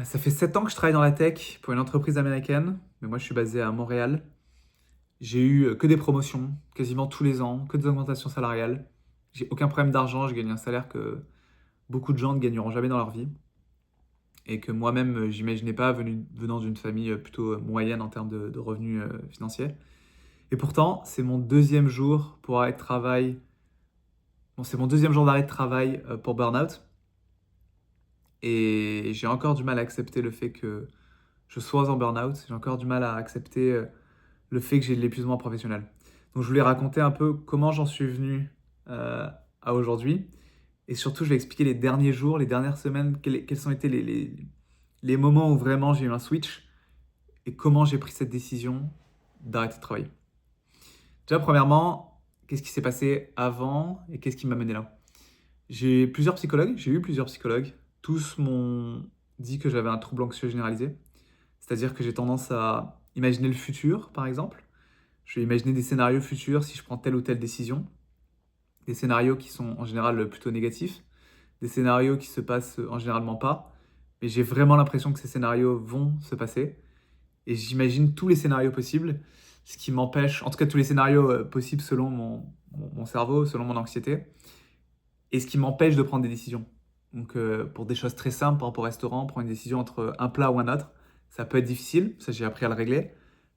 Ça fait 7 ans que je travaille dans la tech pour une entreprise américaine, mais moi je suis basé à Montréal. J'ai eu que des promotions, quasiment tous les ans, que des augmentations salariales. J'ai aucun problème d'argent, je gagne un salaire que beaucoup de gens ne gagneront jamais dans leur vie. Et que moi-même, j'imaginais pas venant d'une famille plutôt moyenne en termes de revenus financiers. Et pourtant, c'est mon deuxième jour pour arrêt de travail. Bon, c'est mon deuxième jour d'arrêt de travail pour burn-out. Et j'ai encore du mal à accepter le fait que je sois en burn-out. J'ai encore du mal à accepter le fait que j'ai de l'épuisement professionnel. Donc je voulais raconter un peu comment j'en suis venu euh, à aujourd'hui. Et surtout, je vais expliquer les derniers jours, les dernières semaines, quels ont été les moments où vraiment j'ai eu un switch et comment j'ai pris cette décision d'arrêter de travailler. Déjà, premièrement, qu'est-ce qui s'est passé avant et qu'est-ce qui m'a mené là? J'ai eu plusieurs psychologues. Tous m'ont dit que j'avais un trouble anxieux généralisé. C'est-à-dire que j'ai tendance à imaginer le futur, par exemple. Je vais imaginer des scénarios futurs si je prends telle ou telle décision. Des scénarios qui sont en général plutôt négatifs. Des scénarios qui se passent en généralement pas. Mais j'ai vraiment l'impression que ces scénarios vont se passer. Et j'imagine tous les scénarios possibles. Ce qui m'empêche, en tout cas tous les scénarios possibles selon mon cerveau, selon mon anxiété. Et ce qui m'empêche de prendre des décisions. Donc pour des choses très simples, par rapport au restaurant, prendre une décision entre un plat ou un autre, ça peut être difficile. Ça, j'ai appris à le régler.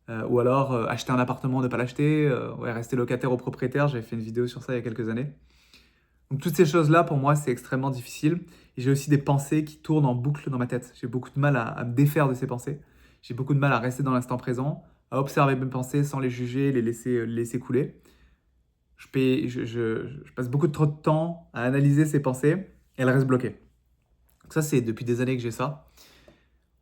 Ou alors acheter un appartement, ne pas l'acheter, ouais, rester locataire au propriétaire, j'avais fait une vidéo sur ça il y a quelques années. Donc toutes ces choses-là, pour moi, c'est extrêmement difficile. Et j'ai aussi des pensées qui tournent en boucle dans ma tête. J'ai beaucoup de mal à me défaire de ces pensées. J'ai beaucoup de mal à rester dans l'instant présent, à observer mes pensées sans les juger, les laisser couler. Je passe beaucoup trop de temps à analyser ces pensées et elles restent bloquées. Donc ça, c'est depuis des années que j'ai ça.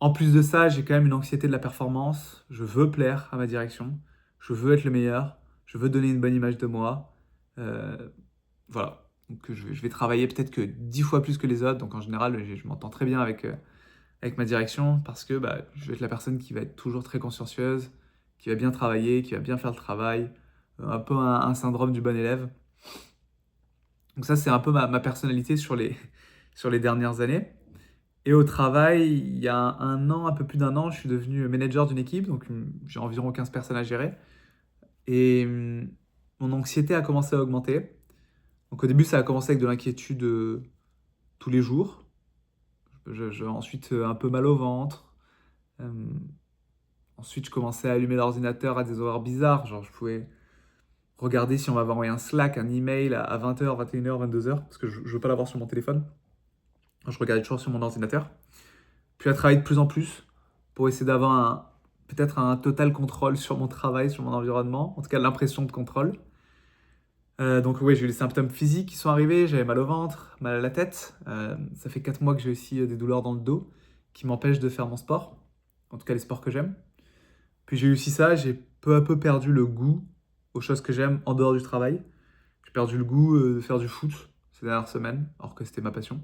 En plus de ça, j'ai quand même une anxiété de la performance. Je veux plaire à ma direction. Je veux être le meilleur. Je veux donner une bonne image de moi. Euh, voilà. Donc je vais travailler peut-être que 10 fois plus que les autres. Donc en général, je m'entends très bien avec ma direction parce que je vais être la personne qui va être toujours très consciencieuse, qui va bien travailler, qui va bien faire le travail. Un peu un syndrome du bon élève. Donc ça, c'est un peu ma personnalité sur sur les dernières années. Et au travail, il y a un an, un peu plus d'un an, je suis devenu manager d'une équipe, donc j'ai environ 15 personnes à gérer. Et mon anxiété a commencé à augmenter. Donc au début, ça a commencé avec de l'inquiétude tous les jours. Ensuite, un peu mal au ventre. Euh, Ensuite, je commençais à allumer l'ordinateur à des horaires bizarres. Genre, je pouvais regarder si on m'avait envoyé un Slack, un email à 20h, 21h, 22h, parce que je ne veux pas l'avoir sur mon téléphone. Je regardais toujours sur mon ordinateur. Puis à travailler de plus en plus pour essayer d'avoir peut-être un total contrôle sur mon travail, sur mon environnement, en tout cas l'impression de contrôle. Donc oui, j'ai eu les symptômes physiques qui sont arrivés, j'avais mal au ventre, mal à la tête. Ça fait 4 mois que j'ai aussi des douleurs dans le dos qui m'empêchent de faire mon sport, en tout cas les sports que j'aime. Puis j'ai eu aussi ça, j'ai peu à peu perdu le goût aux choses que j'aime en dehors du travail. J'ai perdu le goût de faire du foot ces dernières semaines, alors que c'était ma passion.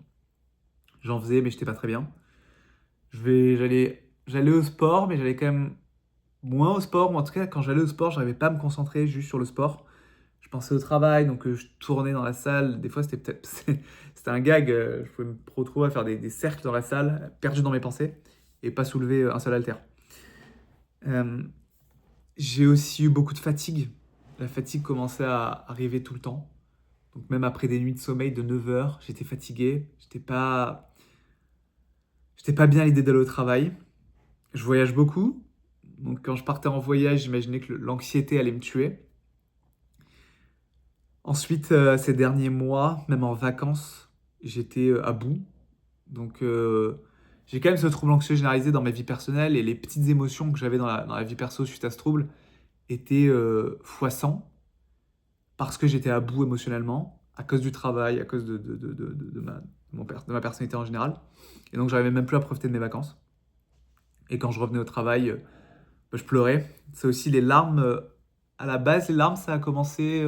J'en faisais, mais j'étais pas très bien. J'allais au sport, mais j'allais quand même moins au sport, ou en tout cas, quand j'allais au sport, j'arrivais pas à me concentrer juste sur le sport. Je pensais au travail, donc je tournais dans la salle. Des fois, c'était peut-être, c'était un gag. Je pouvais me retrouver à faire des cercles dans la salle, perdu dans mes pensées, et pas soulever un seul haltère. Euh, j'ai aussi eu beaucoup de fatigue. La fatigue commençait à arriver tout le temps. Donc même après des nuits de sommeil de 9 heures, j'étais fatigué. J'étais pas bien à l'idée d'aller au travail. Je voyage beaucoup. Donc quand je partais en voyage, j'imaginais que l'anxiété allait me tuer. Ensuite, ces derniers mois, même en vacances, j'étais à bout. Donc, j'ai quand même ce trouble anxieux généralisé dans ma vie personnelle et les petites émotions que j'avais dans la vie perso suite à ce trouble étaient fois 100 parce que j'étais à bout émotionnellement, à cause du travail, à cause de ma personnalité en général. Et donc, j'arrivais même plus à profiter de mes vacances. Et quand je revenais au travail, je pleurais. C'est aussi les larmes. À la base, les larmes, ça a commencé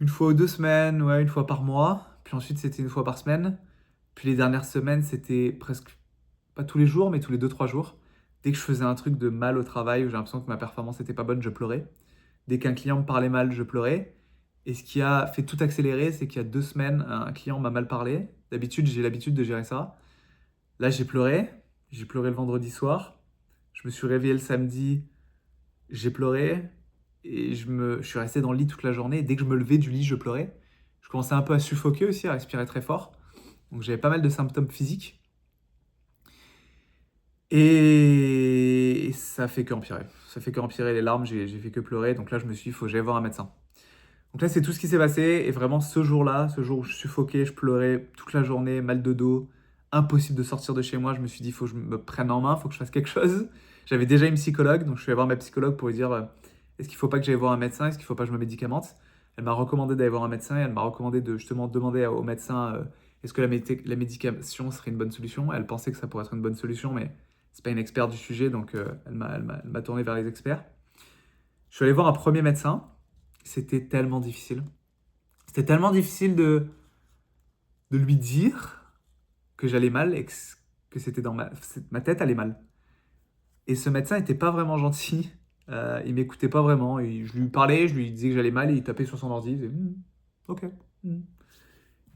une fois ou 2 semaines, ouais, une fois par mois. Puis ensuite, c'était une fois par semaine. Puis les dernières semaines, c'était presque pas tous les jours, mais tous les 2 3 jours. Dès que je faisais un truc de mal au travail, où j'ai l'impression que ma performance n'était pas bonne, je pleurais. Dès qu'un client me parlait mal, je pleurais. Et ce qui a fait tout accélérer, c'est qu'il y a 2 semaines, un client m'a mal parlé. D'habitude, j'ai l'habitude de gérer ça. Là, j'ai pleuré. j'ai pleuré le vendredi soir. Je me suis réveillé le samedi, j'ai pleuré. Et je suis resté dans le lit toute la journée. Et dès que je me levais du lit, je pleurais. Je commençais un peu à suffoquer aussi, à respirer très fort. Donc j'avais pas mal de symptômes physiques. Et ça fait qu'empirer. Ça fait qu'empirer les larmes, j'ai fait que pleurer. Donc là, je me suis dit, il faut que j'aille voir un médecin. Donc là, c'est tout ce qui s'est passé. Et vraiment, ce jour-là, ce jour où je suffoquais, je pleurais toute la journée, mal de dos, impossible de sortir de chez moi. Je me suis dit, il faut que je me prenne en main, il faut que je fasse quelque chose. J'avais déjà une psychologue, donc je suis allé voir ma psychologue pour lui dire est-ce qu'il ne faut pas que j'aille voir un médecin, est-ce qu'il ne faut pas que je me médicamente. Elle m'a recommandé d'aller voir un médecin et elle m'a recommandé de justement demander au médecin est-ce que la médication serait une bonne solution. Elle pensait que ça pourrait être une bonne solution, mais c'est pas une experte du sujet, donc elle m'a tourné vers les experts. Je suis allé voir un premier médecin. C'était tellement difficile. C'était tellement difficile de lui dire que j'allais mal et que c'était dans ma tête allait mal. Et ce médecin n'était pas vraiment gentil. Il m'écoutait pas vraiment. Je lui parlais, je lui disais que j'allais mal et il tapait sur son ordi. Il disait ok.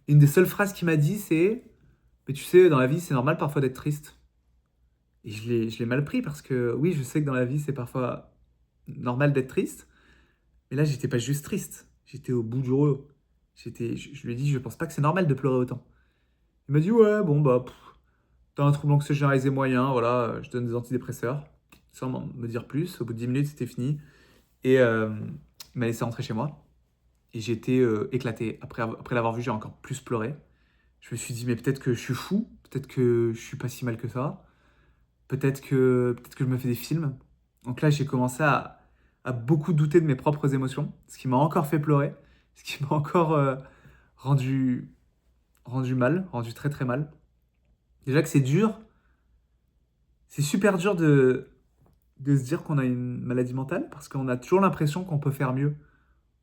Une des seules phrases qu'il m'a dit, c'est mais tu sais, dans la vie, c'est normal parfois d'être triste. Et je l'ai mal pris parce que oui, je sais que dans la vie, c'est parfois normal d'être triste. Mais là, j'étais pas juste triste. J'étais au bout du rouleau. Je lui ai dit, je pense pas que c'est normal de pleurer autant. Il m'a dit, ouais, bon, bah, t'as un trouble anxieux généralisé moyen, voilà, je te donne des antidépresseurs. Sans me dire plus. Au bout de 10 minutes, c'était fini. Et il m'a laissé rentrer chez moi. Et j'ai été éclaté. Après l'avoir vu, j'ai encore plus pleuré. Je me suis dit, mais peut-être que je suis fou. Peut-être que je suis pas si mal que ça. Peut-être que je me fais des films. Donc là, j'ai commencé à beaucoup douter de mes propres émotions. Ce qui m'a encore fait pleurer. Ce qui m'a encore rendu, rendu mal. Rendu très très mal. Déjà que c'est dur. C'est super dur de se dire qu'on a une maladie mentale parce qu'on a toujours l'impression qu'on peut faire mieux.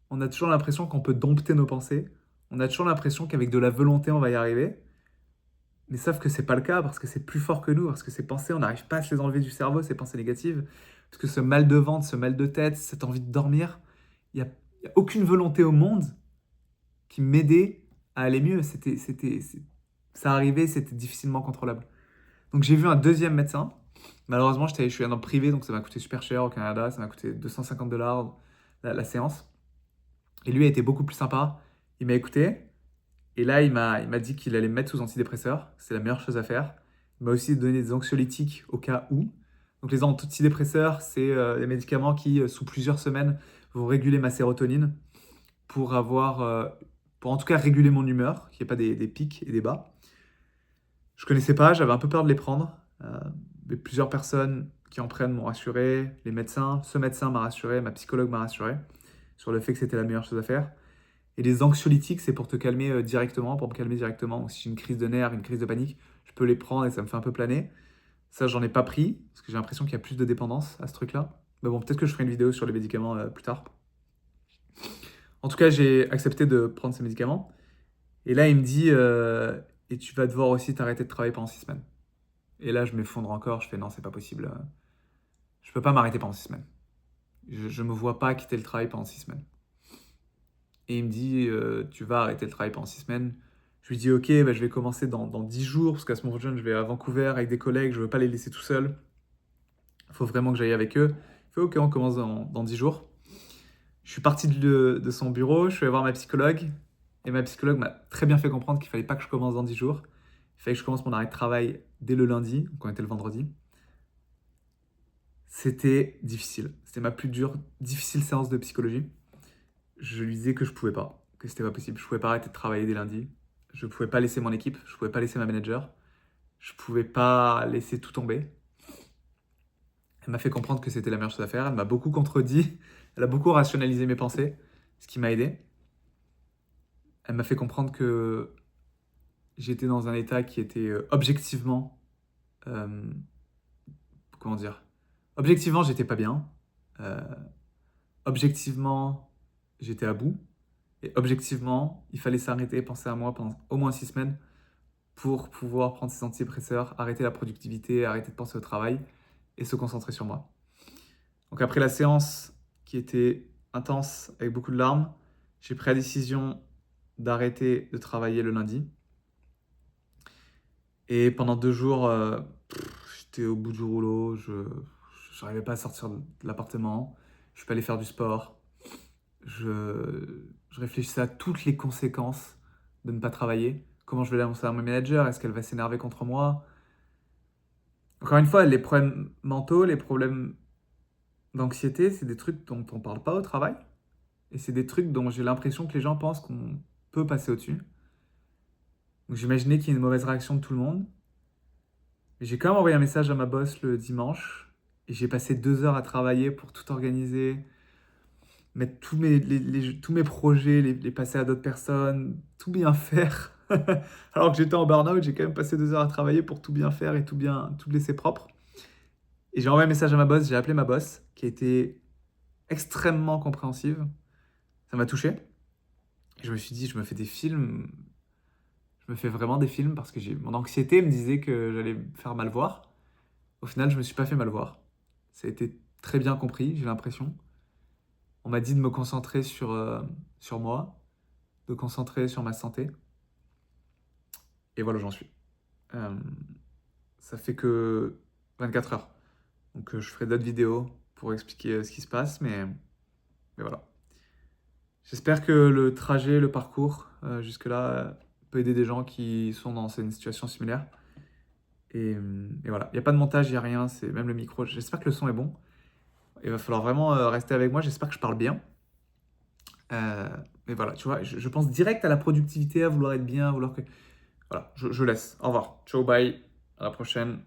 On a toujours l'impression qu'on peut dompter nos pensées. On a toujours l'impression qu'avec de la volonté, on va y arriver. Mais sauf que c'est pas le cas parce que c'est plus fort que nous, parce que ces pensées, on n'arrive pas à se les enlever du cerveau, ces pensées négatives. Parce que ce mal de ventre, ce mal de tête, cette envie de dormir, il y a aucune volonté au monde qui m'aidait à aller mieux. Ça arrivait, c'était difficilement contrôlable. Donc j'ai vu un deuxième médecin. Malheureusement, je suis allé dans le privé, donc ça m'a coûté super cher au Canada. Ça m'a coûté 250 $ la séance. Et lui a été beaucoup plus sympa. Il m'a écouté. Et là, il m'a dit qu'il allait me mettre sous antidépresseur. C'est la meilleure chose à faire. Il m'a aussi donné des anxiolytiques au cas où. Donc les antidépresseurs, c'est des médicaments qui, sous plusieurs semaines, vont réguler ma sérotonine pour pour en tout cas réguler mon humeur, qu'il n'y ait pas des pics et des bas. Je connaissais pas, j'avais un peu peur de les prendre. Mais plusieurs personnes qui en prennent m'ont rassuré, les médecins, ce médecin m'a rassuré, ma psychologue m'a rassuré sur le fait que c'était la meilleure chose à faire. Et les anxiolytiques, c'est pour te calmer directement, pour me calmer directement. Donc, si j'ai une crise de nerfs, une crise de panique, je peux les prendre et ça me fait un peu planer. Ça, j'en ai pas pris, parce que j'ai l'impression qu'il y a plus de dépendance à ce truc-là. Mais bon, peut-être que je ferai une vidéo sur les médicaments plus tard. En tout cas, j'ai accepté de prendre ces médicaments. Et là, il me dit, et tu vas devoir aussi t'arrêter de travailler pendant 6 semaines. Et là, je m'effondre encore, je fais non, c'est pas possible. Je peux pas m'arrêter pendant 6 semaines. Je me vois pas quitter le travail pendant 6 semaines. Et il me dit, tu vas arrêter le travail pendant 6 semaines. Je lui dis, ok, bah, je vais commencer dans 10 jours, parce qu'à ce moment-là, je vais à Vancouver avec des collègues, je ne veux pas les laisser tout seuls. Il faut vraiment que j'aille avec eux. Il fait, ok, on commence dans 10 jours. Je suis parti de son bureau, je suis allé voir ma psychologue, et ma psychologue m'a très bien fait comprendre qu'il ne fallait pas que je commence dans 10 jours. Il fallait que je commence mon arrêt de travail dès le lundi, donc on était le vendredi. C'était difficile. C'était ma plus difficile séance de psychologie. Je lui disais que je pouvais pas, que c'était pas possible. Je pouvais pas arrêter de travailler dès lundi. Je pouvais pas laisser mon équipe, je pouvais pas laisser ma manager, je pouvais pas laisser tout tomber. Elle m'a fait comprendre que c'était la meilleure chose à faire. Elle m'a beaucoup contredit, elle a beaucoup rationalisé mes pensées, ce qui m'a aidé. Elle m'a fait comprendre que j'étais dans un état qui était objectivement, euh, comment dire, objectivement j'étais pas bien, Euh, objectivement j'étais à bout, et objectivement il fallait s'arrêter, penser à moi pendant au moins 6 semaines pour pouvoir prendre ces antidépresseurs, arrêter la productivité, arrêter de penser au travail et se concentrer sur moi. Donc après la séance qui était intense avec beaucoup de larmes, j'ai pris la décision d'arrêter de travailler le lundi. Et pendant 2 jours, j'étais au bout du rouleau, j'arrivais pas à sortir de l'appartement, je suis pas allé faire du sport. Je réfléchissais à toutes les conséquences de ne pas travailler. Comment je vais l'annoncer à mon manager? Est-ce qu'elle va s'énerver contre moi? Encore une fois, les problèmes mentaux, les problèmes d'anxiété, c'est des trucs dont on parle pas au travail. Et c'est des trucs dont j'ai l'impression que les gens pensent qu'on peut passer au-dessus. Donc j'imaginais qu'il y ait une mauvaise réaction de tout le monde. Mais j'ai quand même envoyé un message à ma boss le dimanche. Et j'ai passé 2 heures à travailler pour tout organiser, mettre tous mes projets, les passer à d'autres personnes, tout bien faire. Alors que j'étais en burn-out, j'ai quand même passé 2 heures à travailler pour tout bien faire et tout laisser propre. Et j'ai envoyé un message à ma boss, j'ai appelé ma boss, qui a été extrêmement compréhensive. Ça m'a touché. Et je me suis dit, je me fais des films, je me fais vraiment des films parce que mon anxiété me disait que j'allais me faire mal voir. Au final, je me suis pas fait mal voir. Ça a été très bien compris, j'ai l'impression. On m'a dit de me concentrer sur moi, de concentrer sur ma santé. Et voilà où j'en suis. Euh, Ça fait que 24 heures. Donc je ferai d'autres vidéos pour expliquer ce qui se passe, mais voilà. J'espère que le trajet, le parcours jusque-là peut aider des gens qui sont dans une situation similaire. Et voilà, il n'y a pas de montage, il n'y a rien, c'est même le micro. J'espère que le son est bon. Il va falloir vraiment rester avec moi, j'espère que je parle bien. Euh, mais voilà, tu vois, je pense direct à la productivité, à vouloir être bien, à vouloir que... Voilà, je laisse. Au revoir. Ciao, bye. À la prochaine.